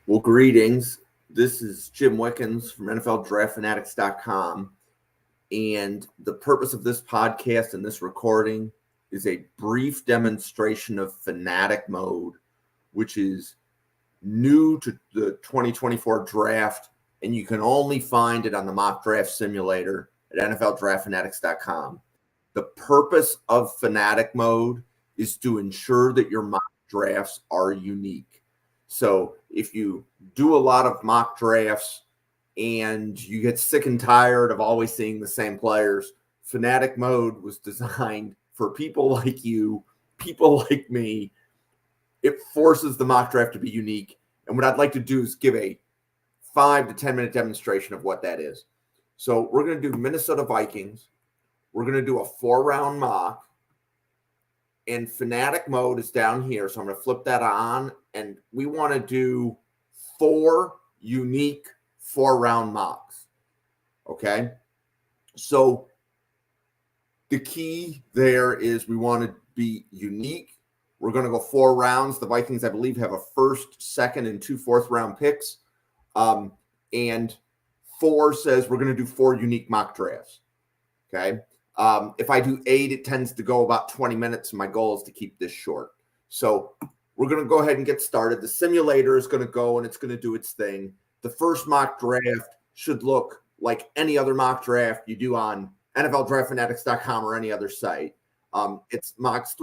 Well, greetings. This is Jim Wickens from nfldraftfanatics.com. And the purpose of this podcast and this recording is a brief demonstration of Fanatic mode, which is new to the 2024 draft. And you can only find it on the mock draft simulator at nfldraftfanatics.com. The purpose of Fanatic mode is to ensure that your mock drafts are unique. So if you do a lot of mock drafts and you get sick and tired of always seeing the same players, Fanatic mode was designed for people like you, people like me. It forces the mock draft to be unique. And what I'd like to do is give a 5 to 10 minute demonstration of what that is. So we're going to do Minnesota Vikings. We're going to do a 4-round mock. And Fanatic mode is down here. So I'm going to flip that on. And we want to do 4 unique 4-round mocks. Okay. So the key there is we want to be unique. We're going to go 4 rounds. The Vikings, I believe, have a first, second, and 2 fourth-round picks. And 4 says we're going to do 4 unique mock drafts. Okay. If I do 8, it tends to go about 20 minutes. And my goal is to keep this short. So we're going to go ahead and get started. The simulator is going to go and it's going to do its thing. The first mock draft should look like any other mock draft you do on nfldraftfanatics.com or any other site. It's mocks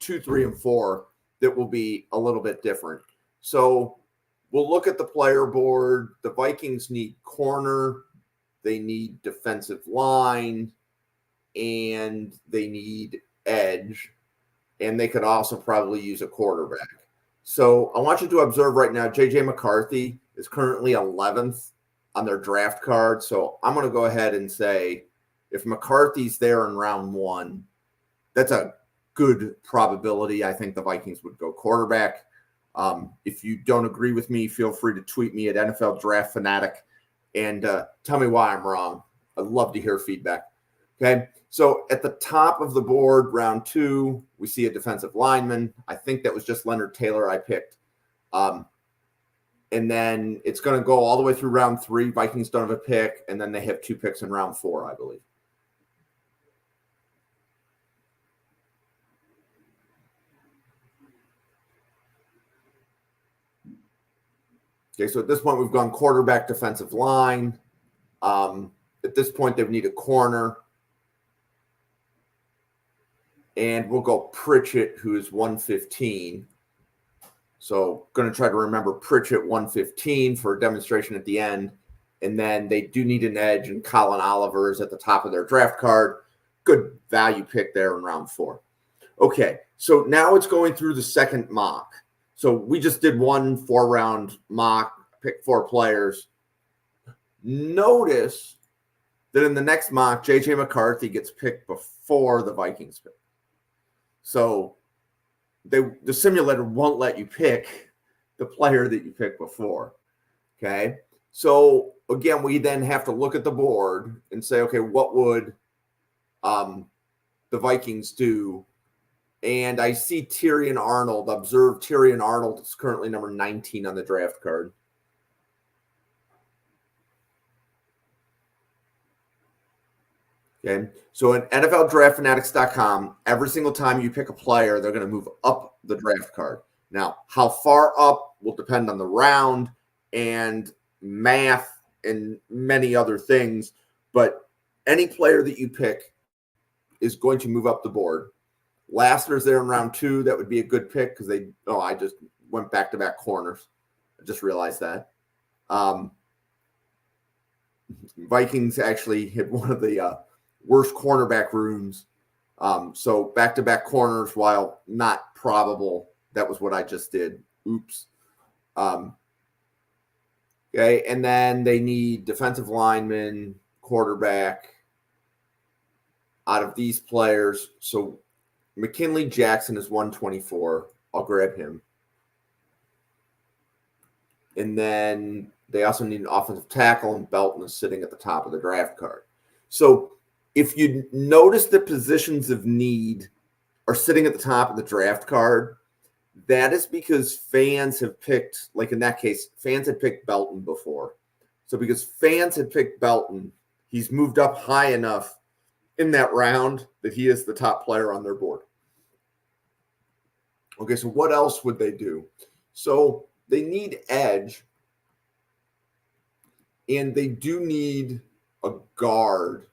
2, 3, and 4 that will be a little bit different. So we'll look at the player board. The Vikings need corner. They need defensive line. And they need edge. And they could also probably use a quarterback. So I want you to observe right now, J.J. McCarthy is currently 11th on their draft card. So I'm going to go ahead and say if McCarthy's there in round 1, that's a good probability. I think the Vikings would go quarterback. If you don't agree with me, feel free to tweet me at NFL Draft Fanatic and tell me why I'm wrong. I'd love to hear feedback. Okay, so at the top of the board, round 2, we see a defensive lineman. I think that was just Leonard Taylor I picked. And then it's going to go all the way through round 3. Vikings don't have a pick, and then they have 2 picks in round 4, I believe. Okay, so at this point, we've gone quarterback, defensive line. At this point, they would need a corner. And we'll go Pritchett, who is 115. So going to try to remember Pritchett 115 for a demonstration at the end. And then they do need an edge, and Colin Oliver is at the top of their draft card. Good value pick there in round 4. Okay, so now it's going through the second mock. So we just did 1 4-round mock, pick 4 players. Notice that in the next mock, J.J. McCarthy gets picked before the Vikings pick. So the simulator won't let you pick the player that you picked before. Okay. So again, we then have to look at the board and say, okay, what would the Vikings do? And I see Tyrion Arnold. Observe Tyrion Arnold is currently number 19 on the draft card. Okay, so at nfldraftfanatics.com, every single time you pick a player, they're going to move up the draft card. Now, how far up will depend on the round and math and many other things, but any player that you pick is going to move up the board. Lassiter's there in round 2. That would be a good pick because I just went back-to-back corners. I just realized that. Vikings actually hit one of the worst cornerback rooms. So back-to-back corners, while not probable, that was what I just did. Oops. Okay, and then they need defensive linemen, quarterback out of these players. So McKinley Jackson is 124. I'll grab him. And then they also need an offensive tackle, and Belton is sitting at the top of the draft card. So if you notice the positions of need are sitting at the top of the draft card, That is because fans have picked, like in that case, fans had picked Belton before. So because fans had picked Belton, he's moved up high enough in that round that he is the top player on their board. Okay, so what else would they do? So they need edge, and they do need a guard.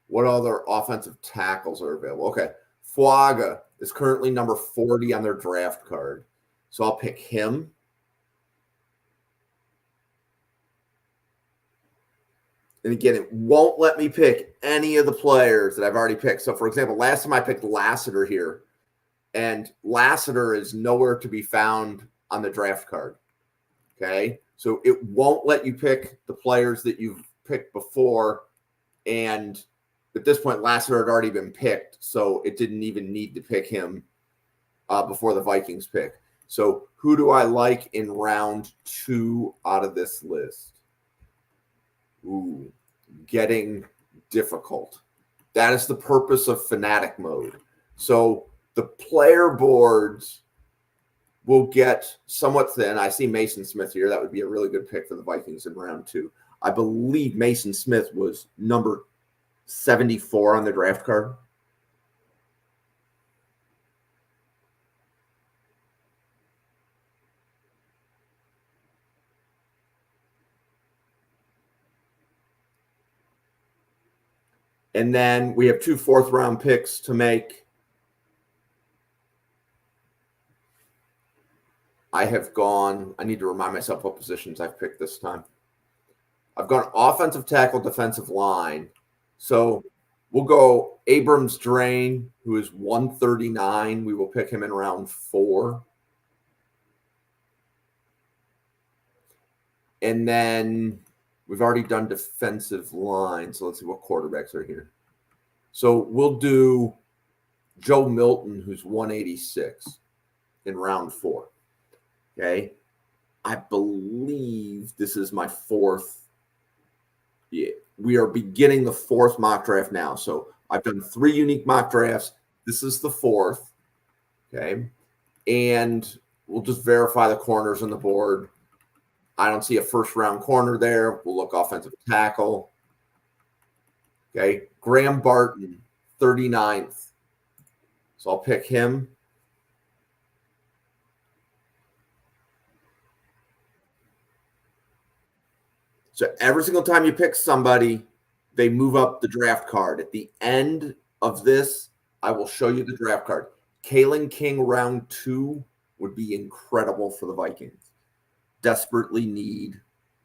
What other offensive tackles are available? Okay, Fuaga is currently number 40 on their draft card. So I'll pick him. And again, it won't let me pick any of the players that I've already picked. So, for example, last time I picked Lassiter here, and Lassiter is nowhere to be found on the draft card. Okay. So it won't let you pick the players that you've picked before. And at this point, Lassiter had already been picked. So it didn't even need to pick him before the Vikings pick. So who do I like in round 2 out of this list? Ooh, getting difficult. That is the purpose of Fanatic mode. So the player boards will get somewhat thin. I see Mason Smith here. That would be a really good pick for the Vikings in round 2. I believe Mason Smith was number 74 on the draft card. And then we have 2 fourth-round picks to make. I need to remind myself what positions I've picked this time. I've gone offensive tackle, defensive line. So we'll go Abrams Drain, who is 139. We will pick him in round 4. And then we've already done defensive line. So let's see what quarterbacks are here. So we'll do Joe Milton, who's 186 in round 4. Okay. I believe this is my 4th. Yeah, we are beginning the 4th mock draft now. So I've done 3 unique mock drafts. This is the 4th. Okay. And we'll just verify the corners on the board. I don't see a first-round corner there. We'll look offensive tackle. Okay. Graham Barton, 39th. So I'll pick him. So every single time you pick somebody, they move up the draft card. At the end of this, I will show you the draft card. Kalen King round 2 would be incredible for the Vikings. Desperately need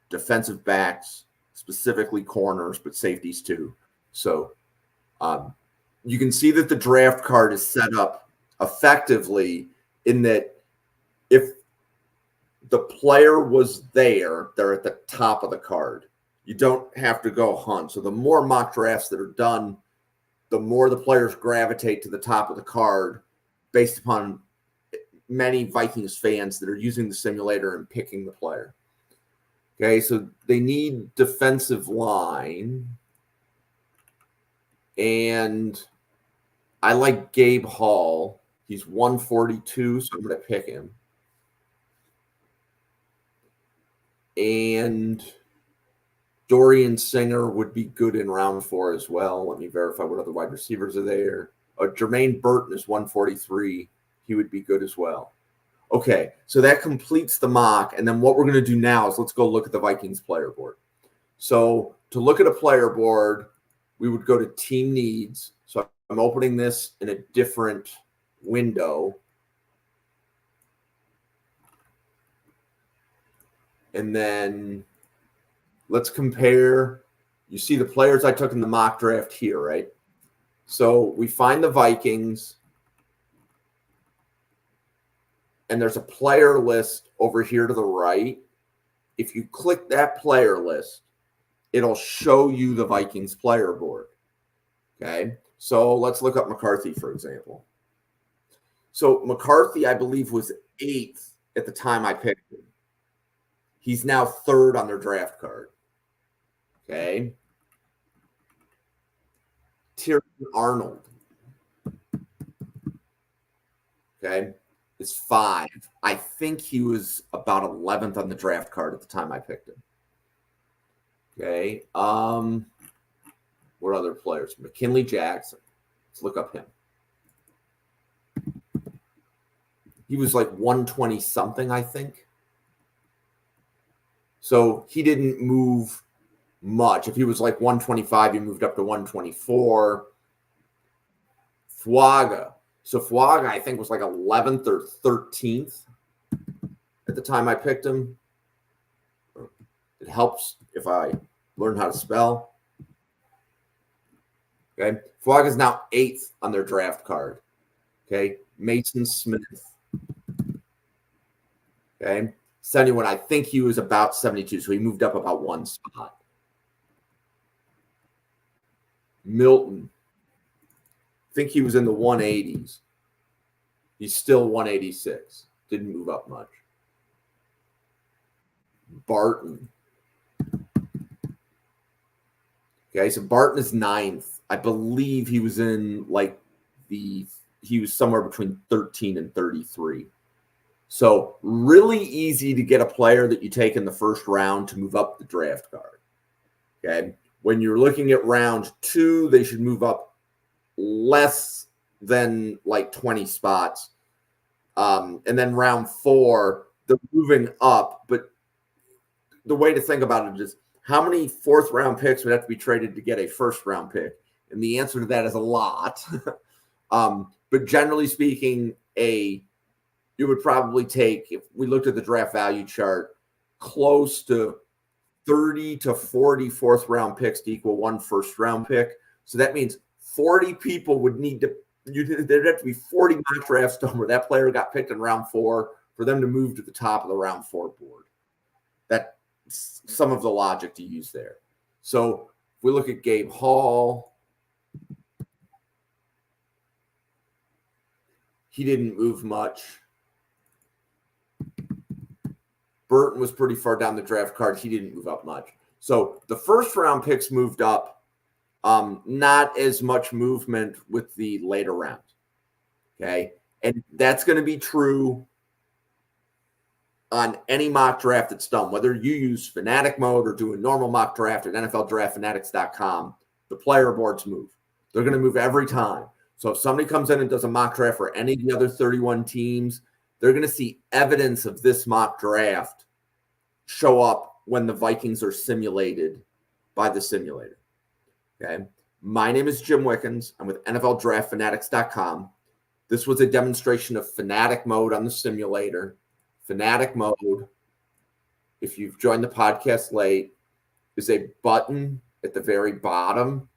defensive backs, specifically corners, but safeties too. So you can see that the draft card is set up effectively in that if the player was there, they're at the top of the card. You don't have to go hunt. So the more mock drafts that are done, the more the players gravitate to the top of the card based upon many Vikings fans that are using the simulator and picking the player. Okay, so they need defensive line. And I like Gabe Hall. He's 142, so I'm going to pick him. And Dorian Singer would be good in round 4 as well. Let me verify what other wide receivers are there. Jermaine Burton is 143. He would be good as well. Okay, so that completes the mock. And then what we're going to do now is let's go look at the Vikings player board. So to look at a player board, we would go to team needs. So I'm opening this in a different window. And then let's compare. You see the players I took in the mock draft here, right? So we find the Vikings. And there's a player list over here to the right. If you click that player list, it'll show you the Vikings player board. Okay. So let's look up McCarthy, for example. So McCarthy, I believe, was 8th at the time I picked him. He's now 3rd on their draft card. Okay. Tyrion Arnold. Okay. is 5. I think he was about 11th on the draft card at the time I picked him. Okay. What other players? McKinley Jackson. Let's look up him. He was like 120 something, I think. So he didn't move much. If he was like 125, he moved up to 124. Fuaga. So Fuaga, I think, was like 11th or 13th at the time I picked him. It helps if I learn how to spell. Okay. Fuaga is now 8th on their draft card. Okay. Mason Smith. Okay. 71. I think he was about 72. So he moved up about one spot. Milton. I think he was in the 180s. He's still 186. Didn't move up much. Barton. Okay, so Barton is 9th. I believe he was in he was somewhere between 13 and 33. So really easy to get a player that you take in the first round to move up the draft card. Okay. When you're looking at round 2, they should move up less than like 20 spots. And then round 4, they're moving up. But the way to think about it is how many 4th round picks would have to be traded to get a 1st round pick? And the answer to that is a lot. But generally speaking, you would probably take, if we looked at the draft value chart, close to 30 to 40 4th round picks to equal 1 1st round pick. So that means 40 people would need to, there'd have to be 40 mock drafts done where that player got picked in round 4 for them to move to the top of the round 4 board. That's some of the logic to use there. So if we look at Gabe Hall, he didn't move much. Burton was pretty far down the draft card. He didn't move up much. So the 1st round picks moved up. Not as much movement with the later rounds. Okay. And that's going to be true on any mock draft that's done, whether you use Fanatic mode or do a normal mock draft at nfldraftfanatics.com, the player boards move. They're going to move every time. So if somebody comes in and does a mock draft for any of the other 31 teams, they're going to see evidence of this mock draft show up when the Vikings are simulated by the simulator. Okay. My name is Jim Wickens. I'm with nfldraftfanatics.com. This was a demonstration of Fanatic mode on the simulator. Fanatic mode, if you've joined the podcast late, is a button at the very bottom.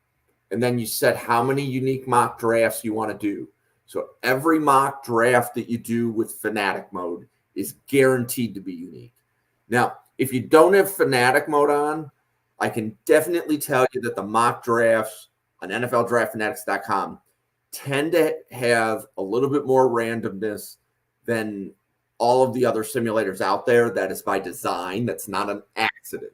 And then you set how many unique mock drafts you want to do. So every mock draft that you do with Fanatic mode is guaranteed to be unique. Now, if you don't have Fanatic mode on, I can definitely tell you that the mock drafts on nfldraftfanatics.com tend to have a little bit more randomness than all of the other simulators out there. That is by design. That's not an accident.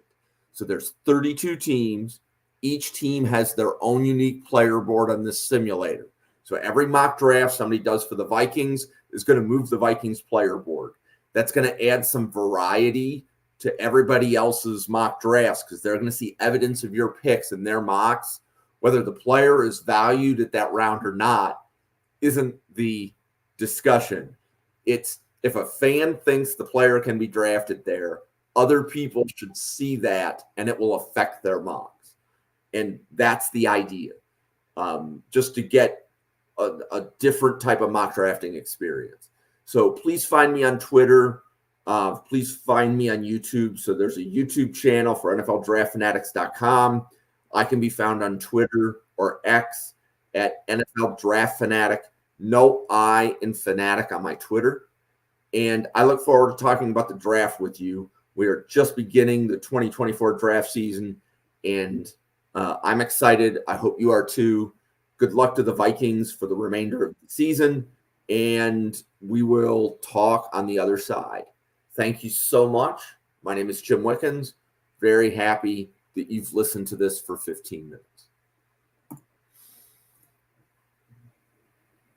So there's 32 teams. Each team has their own unique player board on this simulator. So every mock draft somebody does for the Vikings is going to move the Vikings player board. That's going to add some variety to everybody else's mock drafts because they're going to see evidence of your picks in their mocks. Whether the player is valued at that round or not isn't the discussion. It's if a fan thinks the player can be drafted there, other people should see that and it will affect their mocks. And that's the idea, just to get a different type of mock drafting experience. So please find me on Twitter. Please find me on YouTube. So there's a YouTube channel for nfldraftfanatics.com. I can be found on Twitter or X at nfldraftfanatic. No I in Fanatic on my Twitter. And I look forward to talking about the draft with you. We are just beginning the 2024 draft season, and I'm excited. I hope you are too. Good luck to the Vikings for the remainder of the season, and we will talk on the other side. Thank you so much. My name is Jim Wickens. Very happy that you've listened to this for 15 minutes.